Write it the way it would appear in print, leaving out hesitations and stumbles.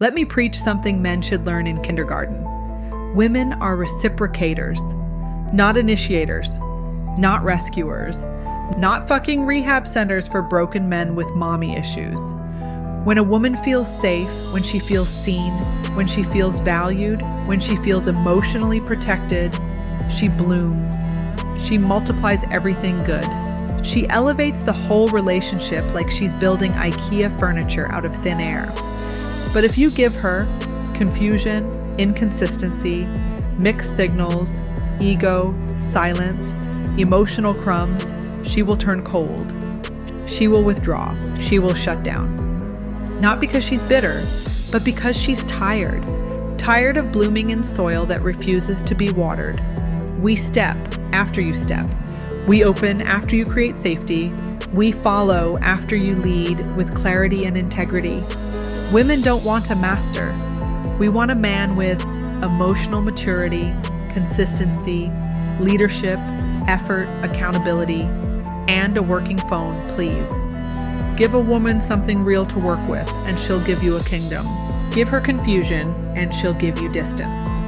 Let me preach something men should learn in kindergarten. Women are reciprocators, not initiators, not rescuers, not fucking rehab centers for broken men with mommy issues. When a woman feels safe, when she feels seen, when she feels valued, when she feels emotionally protected, she blooms. She multiplies everything good. She elevates the whole relationship like she's building IKEA furniture out of thin air. But if you give her confusion, inconsistency, mixed signals, ego, silence, emotional crumbs, she will turn cold. She will withdraw. She will shut down. Not because she's bitter, but because she's tired. Tired of blooming in soil that refuses to be watered. We step after you step. We open after you create safety. We follow after you lead with clarity and integrity. Women don't want a master. We want a man with emotional maturity, consistency, leadership, effort, accountability, and a working phone, please. Give a woman something real to work with, and she'll give you a kingdom. Give her confusion, and she'll give you distance.